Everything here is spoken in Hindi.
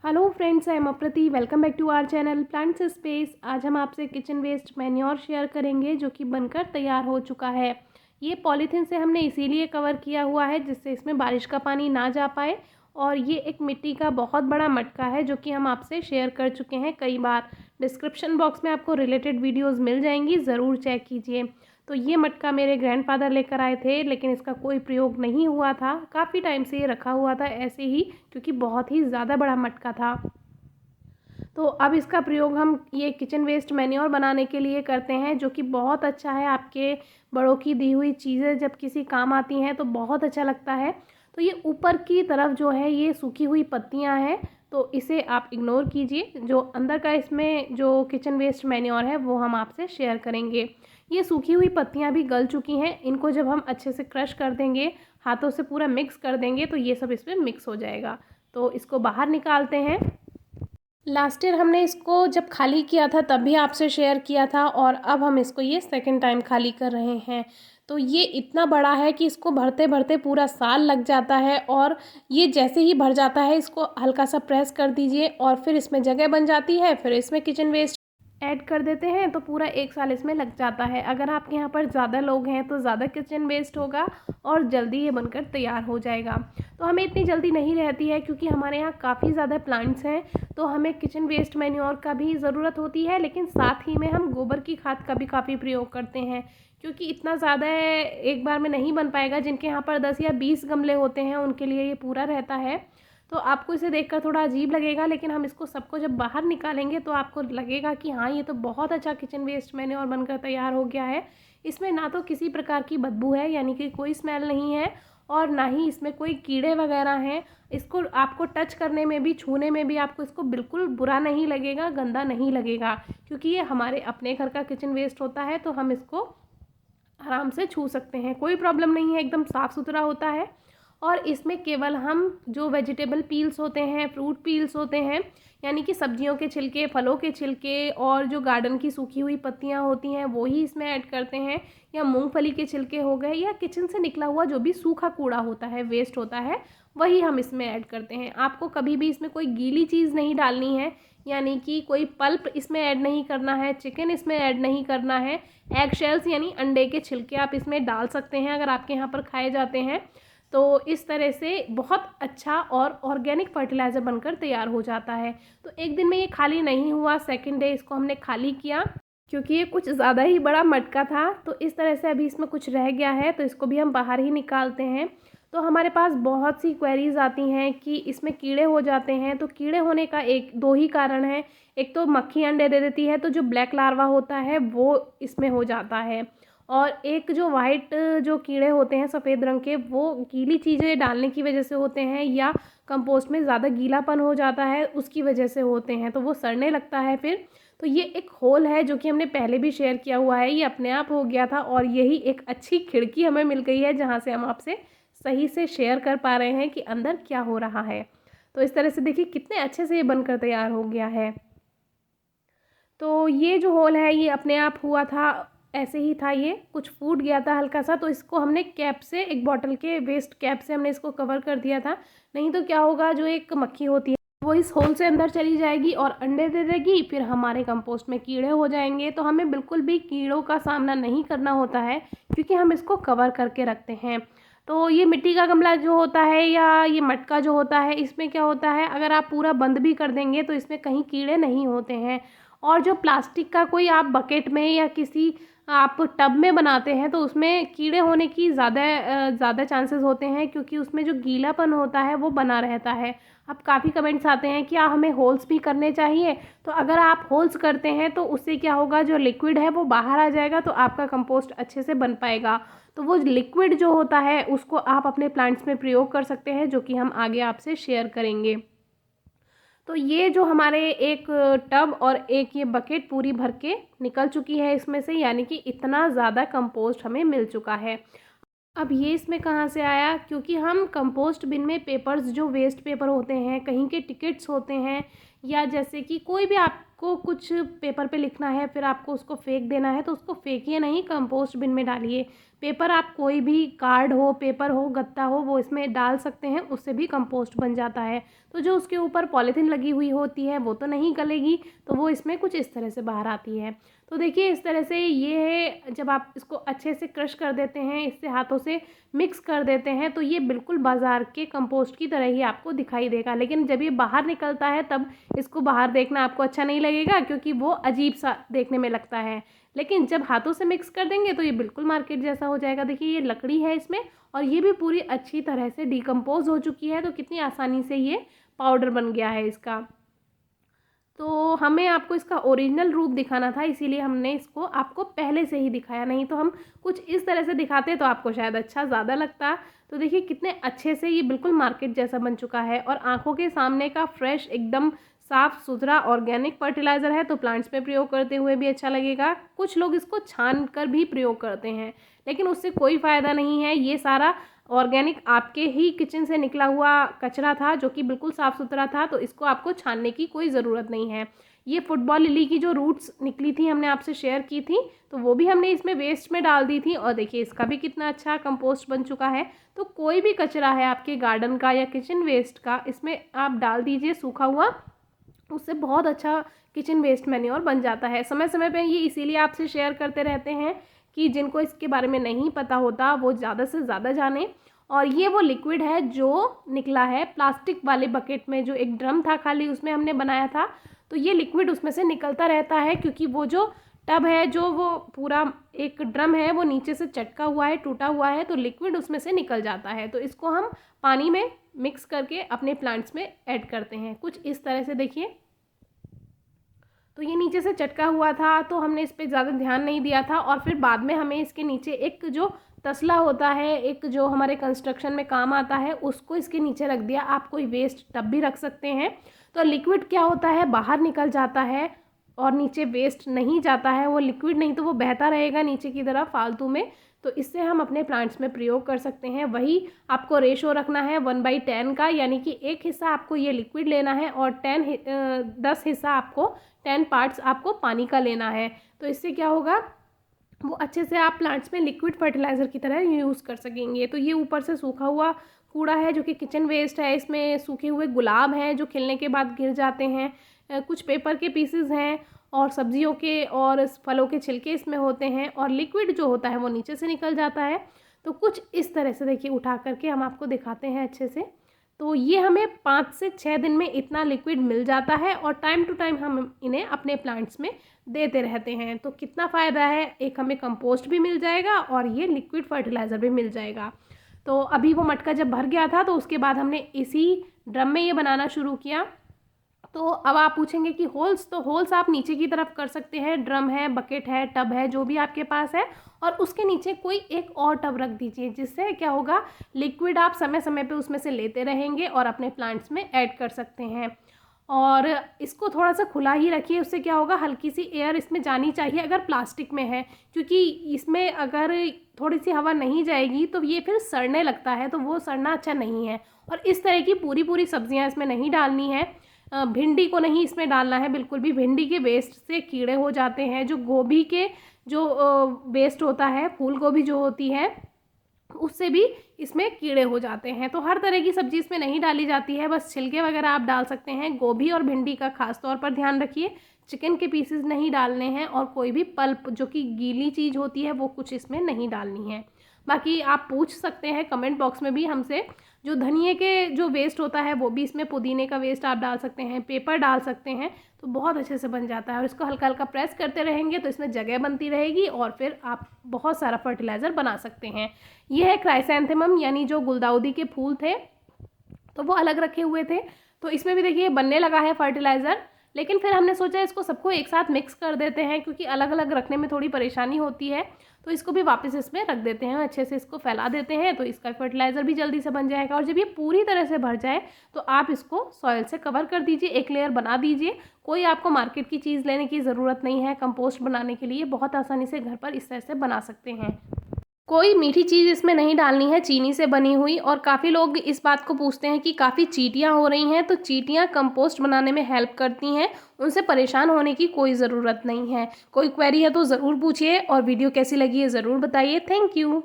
Hello friends, I am Aprati. Welcome back to our channel plants space. आज हम आपसे किचन वेस्ट मैन्योर शेयर करेंगे जो कि बनकर तैयार हो चुका है। ये पॉलीथीन से हमने इसीलिए कवर किया हुआ है जिससे इसमें बारिश का पानी ना जा पाए। और ये एक मिट्टी का बहुत बड़ा मटका है जो कि हम आपसे शेयर कर चुके हैं कई बार। डिस्क्रिप्शन बॉक्स में आपको रिलेटेड वीडियोज़ मिल जाएंगी, ज़रूर चेक कीजिए। तो ये मटका मेरे ग्रैंडफादर लेकर आए थे, लेकिन इसका कोई प्रयोग नहीं हुआ था। काफ़ी टाइम से ये रखा हुआ था ऐसे ही, क्योंकि बहुत ही ज़्यादा बड़ा मटका था। तो अब इसका प्रयोग हम ये किचन वेस्ट मैन्योर बनाने के लिए करते हैं, जो कि बहुत अच्छा है। आपके बड़ों की दी हुई चीज़ें जब किसी काम आती हैं तो बहुत अच्छा लगता है। तो ये ऊपर की तरफ जो है ये सूखी हुई पत्तियां हैं, तो इसे आप इग्नोर कीजिए। जो अंदर का इसमें जो किचन वेस्ट मैन्योर है वो हम आपसे शेयर करेंगे। ये सूखी हुई पत्तियां भी गल चुकी हैं। इनको जब हम अच्छे से क्रश कर देंगे, हाथों से पूरा मिक्स कर देंगे, तो ये सब इसमें मिक्स हो जाएगा। तो इसको बाहर निकालते हैं। लास्ट ईयर हमने इसको जब खाली किया था तब भी आपसे शेयर किया था, और अब हम इसको ये सेकंड टाइम खाली कर रहे हैं। तो ये इतना बड़ा है कि इसको भरते भरते पूरा साल लग जाता है। और ये जैसे ही भर जाता है इसको हल्का सा प्रेस कर दीजिए और फिर इसमें जगह बन जाती है। फिर इसमें किचन वेस्ट ऐड कर देते हैं तो पूरा एक साल इसमें लग जाता है। अगर आपके यहाँ पर ज़्यादा लोग हैं तो ज़्यादा किचन वेस्ट होगा और जल्दी ये बनकर तैयार हो जाएगा। तो हमें इतनी जल्दी नहीं रहती है क्योंकि हमारे यहाँ काफ़ी ज़्यादा प्लांट्स हैं, तो हमें किचन वेस्ट मैन्योर का भी ज़रूरत होती है। लेकिन साथ ही में हम गोबर की खाद का भी काफ़ी प्रयोग करते हैं, क्योंकि इतना ज़्यादा एक बार में नहीं बन पाएगा। जिनके यहाँ पर 10 या 20 गमले होते हैं उनके लिए ये पूरा रहता है। तो आपको इसे देखकर थोड़ा अजीब लगेगा, लेकिन हम इसको सबको जब बाहर निकालेंगे तो आपको लगेगा कि हाँ, ये तो बहुत अच्छा किचन वेस्ट मैन्योर बनकर तैयार हो गया है। इसमें ना तो किसी प्रकार की बदबू है, यानी कि कोई स्मेल नहीं है, और ना ही इसमें कोई कीड़े वगैरह हैं। इसको आपको टच करने में भी, छूने में भी आपको इसको बिल्कुल बुरा नहीं लगेगा, गंदा नहीं लगेगा, क्योंकि ये हमारे अपने घर का किचन वेस्ट होता है। तो हम इसको आराम से छू सकते हैं, कोई प्रॉब्लम नहीं है, एकदम साफ़ सुथरा होता है। और इसमें केवल हम जो वेजिटेबल पील्स होते हैं, फ्रूट पील्स होते हैं, यानी कि सब्जियों के छिलके, फलों के छिलके और जो गार्डन की सूखी हुई पत्तियां होती हैं वो ही इसमें ऐड करते हैं। या मूंगफली के छिलके हो गए, या किचन से निकला हुआ जो भी सूखा कूड़ा होता है, वेस्ट होता है, वही हम इसमें ऐड करते हैं। आपको कभी भी इसमें कोई गीली चीज़ नहीं डालनी है, यानी कि कोई पल्प इसमें ऐड नहीं करना है, चिकन इसमें ऐड नहीं करना है। एग शेल्स यानी अंडे के छिलके आप इसमें डाल सकते हैं अगर आपके यहाँ पर खाए जाते हैं। तो इस तरह से बहुत अच्छा और ऑर्गेनिक फर्टिलाइज़र बनकर तैयार हो जाता है। तो एक दिन में ये खाली नहीं हुआ, सेकंड डे इसको हमने खाली किया, क्योंकि ये कुछ ज़्यादा ही बड़ा मटका था। तो इस तरह से अभी इसमें कुछ रह गया है, तो इसको भी हम बाहर ही निकालते हैं। तो हमारे पास बहुत सी क्वेरीज़ आती हैं कि इसमें कीड़े हो जाते हैं। तो कीड़े होने का एक दो ही कारण है। एक तो मक्खी अंडे दे देती है, तो जो ब्लैक लार्वा होता है वो इसमें हो जाता है। और एक जो वाइट जो कीड़े होते हैं सफ़ेद रंग के, वो गीली चीज़ें डालने की वजह से होते हैं, या कंपोस्ट में ज़्यादा गीलापन हो जाता है उसकी वजह से होते हैं, तो वो सड़ने लगता है फिर। तो ये एक होल है जो कि हमने पहले भी शेयर किया हुआ है, ये अपने आप हो गया था, और यही एक अच्छी खिड़की हमें मिल गई है जहाँ से हम आपसे सही से शेयर कर पा रहे हैं कि अंदर क्या हो रहा है। तो इस तरह से देखिए कितने अच्छे से ये बनकर तैयार हो गया है। तो ये जो होल है ये अपने आप हुआ था, ऐसे ही था, ये कुछ फूट गया था हल्का सा, तो इसको हमने कैप से, एक बॉटल के वेस्ट कैप से हमने इसको कवर कर दिया था। नहीं तो क्या होगा, जो एक मक्खी होती है वो इस होल से अंदर चली जाएगी और अंडे दे देगी, फिर हमारे कंपोस्ट में कीड़े हो जाएंगे। तो हमें बिल्कुल भी कीड़ों का सामना नहीं करना होता है, क्योंकि हम इसको कवर करके रखते हैं। तो ये मिट्टी का गमला जो होता है या ये मटका जो होता है, इसमें क्या होता है, अगर आप पूरा बंद भी कर देंगे तो इसमें कहीं कीड़े नहीं होते हैं। और जो प्लास्टिक का कोई आप बकेट में या किसी आप टब में बनाते हैं तो उसमें कीड़े होने की ज़्यादा चांसेस होते हैं, क्योंकि उसमें जो गीलापन होता है वो बना रहता है। अब काफ़ी कमेंट्स आते हैं कि हमें होल्स भी करने चाहिए। तो अगर आप होल्स करते हैं तो उससे क्या होगा, जो लिक्विड है वो बाहर आ जाएगा, तो आपका कंपोस्ट अच्छे से बन पाएगा। तो वो लिक्विड जो होता है उसको आप अपने प्लांट्स में प्रयोग कर सकते हैं, जो कि हम आगे आपसे शेयर करेंगे। तो ये जो हमारे एक टब और एक ये बकेट पूरी भर के निकल चुकी है इसमें से, यानी कि इतना ज़्यादा कंपोस्ट हमें मिल चुका है। अब ये इसमें कहाँ से आया, क्योंकि हम कंपोस्ट बिन में पेपर्स, जो वेस्ट पेपर होते हैं, कहीं के टिकट्स होते हैं, या जैसे कि कोई भी आपको कुछ पेपर पे लिखना है, फिर आपको उसको फेंक देना है, तो उसको फेंकिए नहीं, कंपोस्ट बिन में डालिए। पेपर आप कोई भी कार्ड हो, पेपर हो, गत्ता हो, वो इसमें डाल सकते हैं, उससे भी कंपोस्ट बन जाता है। तो जो उसके ऊपर पॉलीथीन लगी हुई होती है वो तो नहीं गलेगी, तो वो इसमें कुछ इस तरह से बाहर आती है। तो देखिए इस तरह से ये है, जब आप इसको अच्छे से क्रश कर देते हैं, इससे हाथों से मिक्स कर देते हैं, तो ये बिल्कुल बाज़ार के कंपोस्ट की तरह ही आपको दिखाई देगा। लेकिन जब ये बाहर निकलता है तब इसको बाहर देखना आपको अच्छा नहीं लगेगा, क्योंकि वो अजीब सा देखने में लगता है। लेकिन जब हाथों से मिक्स कर देंगे तो ये बिल्कुल मार्केट जैसा हो जाएगा। देखिए ये लकड़ी है इसमें, और ये भी पूरी अच्छी तरह से डिकम्पोज हो चुकी है, तो कितनी आसानी से ये पाउडर बन गया है इसका। तो हमें आपको इसका ओरिजिनल रूप दिखाना था, इसीलिए हमने इसको आपको पहले से ही दिखाया, नहीं तो हम कुछ इस तरह से दिखाते तो आपको शायद अच्छा ज़्यादा लगता। तो देखिए कितने अच्छे से ये बिल्कुल मार्केट जैसा बन चुका है, और आंखों के सामने का फ्रेश, एकदम साफ़ सुथरा ऑर्गेनिक फर्टिलाइज़र है, तो प्लांट्स में प्रयोग करते हुए भी अच्छा लगेगा। कुछ लोग इसको छान कर भी प्रयोग करते हैं, लेकिन उससे कोई फ़ायदा नहीं है। ये सारा ऑर्गेनिक आपके ही किचन से निकला हुआ कचरा था, जो कि बिल्कुल साफ़ सुथरा था, तो इसको आपको छानने की कोई ज़रूरत नहीं है। ये फुटबॉल लिली की जो रूट्स निकली थी, हमने आपसे शेयर की थी, तो वो भी हमने इसमें वेस्ट में डाल दी थी, और देखिए इसका भी कितना अच्छा कंपोस्ट बन चुका है। तो कोई भी कचरा है आपके गार्डन का या किचन वेस्ट का, इसमें आप डाल दीजिए सूखा हुआ, उससे बहुत अच्छा किचन वेस्ट मैन्योर बन जाता है। समय समय पे ये इसीलिए आपसे शेयर करते रहते हैं कि जिनको इसके बारे में नहीं पता होता वो ज़्यादा से ज़्यादा जाने। और ये वो लिक्विड है जो निकला है प्लास्टिक वाले बकेट में, जो एक ड्रम था खाली उसमें हमने बनाया था, तो ये लिक्विड उसमें से निकलता रहता है, क्योंकि वो जो टब है, जो वो पूरा एक ड्रम है, वो नीचे से चटका हुआ है, टूटा हुआ है, तो लिक्विड उसमें से निकल जाता है। तो इसको हम पानी में मिक्स करके अपने प्लांट्स में ऐड करते हैं, कुछ इस तरह से। देखिए तो ये नीचे से चटका हुआ था, तो हमने इस पर ज़्यादा ध्यान नहीं दिया था, और फिर बाद में हमें इसके नीचे एक जो तसला होता है, एक जो हमारे कंस्ट्रक्शन में काम आता है, उसको इसके नीचे रख दिया। आप कोई वेस्ट टब भी रख सकते हैं, तो लिक्विड क्या होता है, बाहर निकल जाता है और नीचे वेस्ट नहीं जाता है। वो लिक्विड नहीं तो वो बहता रहेगा नीचे की तरफ फालतू में, तो इससे हम अपने प्लांट्स में प्रयोग कर सकते हैं। वही आपको रेशो रखना है 1/10 का, यानी कि एक हिस्सा आपको ये लिक्विड लेना है और 10 हिस्सा आपको 10 पार्ट्स आपको पानी का लेना है। तो इससे क्या होगा, वो अच्छे से आप प्लांट्स में लिक्विड फर्टिलाइज़र की तरह यूज़ कर सकेंगे। तो ये ऊपर से सूखा हुआ कूड़ा है जो कि किचन वेस्ट है, इसमें सूखे हुए गुलाब हैं जो खिलने के बाद गिर जाते हैं, कुछ पेपर के पीसेस हैं, और सब्जियों के और फलों के छिलके इसमें होते हैं, और लिक्विड जो होता है वो नीचे से निकल जाता है। तो कुछ इस तरह से देखिए उठा करके हम आपको दिखाते हैं अच्छे से। तो ये हमें 5 से 6 दिन में इतना लिक्विड मिल जाता है, और टाइम टू टाइम हम इन्हें अपने प्लांट्स में देते रहते हैं। तो कितना फ़ायदा है, एक हमें कंपोस्ट भी मिल जाएगा और ये लिक्विड फर्टिलाइज़र भी मिल जाएगा। तो अभी वो मटका जब भर गया था, तो उसके बाद हमने इसी ड्रम में ये बनाना शुरू किया। तो अब आप पूछेंगे कि होल्स, तो होल्स आप नीचे की तरफ कर सकते हैं। ड्रम है, बकेट है, टब है, जो भी आपके पास है, और उसके नीचे कोई एक और टब रख दीजिए, जिससे क्या होगा, लिक्विड आप समय समय पे उसमें से लेते रहेंगे और अपने प्लांट्स में ऐड कर सकते हैं। और इसको थोड़ा सा खुला ही रखिए, उससे क्या होगा, हल्की सी एयर इसमें जानी चाहिए अगर प्लास्टिक में है, क्योंकि इसमें अगर थोड़ी सी हवा नहीं जाएगी तो ये फिर सड़ने लगता है, तो वो सड़ना अच्छा नहीं है। और इस तरह की पूरी पूरी सब्जियां इसमें नहीं डालनी है। भिंडी को नहीं इसमें डालना है बिल्कुल भी, भिंडी के वेस्ट से कीड़े हो जाते हैं। जो गोभी के जो वेस्ट होता है, फूल गोभी जो होती है, उससे भी इसमें कीड़े हो जाते हैं। तो हर तरह की सब्जी इसमें नहीं डाली जाती है, बस छिलके वगैरह आप डाल सकते हैं। गोभी और भिंडी का खास तौर पर ध्यान रखिए, चिकन के पीसेस नहीं डालने हैं, और कोई भी पल्प जो कि गीली चीज़ होती है वो कुछ इसमें नहीं डालनी है। बाकी आप पूछ सकते हैं कमेंट बॉक्स में भी हमसे, जो धनिए के जो वेस्ट होता है वो भी इसमें, पुदीने का वेस्ट आप डाल सकते हैं, पेपर डाल सकते हैं, तो बहुत अच्छे से बन जाता है। और इसको हल्का हल्का प्रेस करते रहेंगे तो इसमें जगह बनती रहेगी, और फिर आप बहुत सारा फर्टिलाइज़र बना सकते हैं। यह है क्राइसैंथेमम, यानी जो गुलदाउदी के फूल थे तो वो अलग रखे हुए थे, तो इसमें भी देखिए बनने लगा है फर्टिलाइज़र। लेकिन फिर हमने सोचा इसको सबको एक साथ मिक्स कर देते हैं, क्योंकि अलग अलग रखने में थोड़ी परेशानी होती है, तो इसको भी वापस इसमें रख देते हैं, अच्छे से इसको फैला देते हैं, तो इसका फर्टिलाइज़र भी जल्दी से बन जाएगा। और जब ये पूरी तरह से भर जाए तो आप इसको सॉइल से कवर कर दीजिए, एक लेयर बना दीजिए। कोई आपको मार्केट की चीज़ लेने की ज़रूरत नहीं है, कंपोस्ट बनाने के लिए बहुत आसानी से घर पर इस तरह से बना सकते हैं। कोई मीठी चीज़ इसमें नहीं डालनी है, चीनी से बनी हुई। और काफ़ी लोग इस बात को पूछते हैं कि काफ़ी चींटियाँ हो रही हैं, तो चींटियाँ कंपोस्ट बनाने में हेल्प करती हैं, उनसे परेशान होने की कोई ज़रूरत नहीं है। कोई क्वेरी है तो ज़रूर पूछिए और वीडियो कैसी लगी है ज़रूर बताइए। Thank you.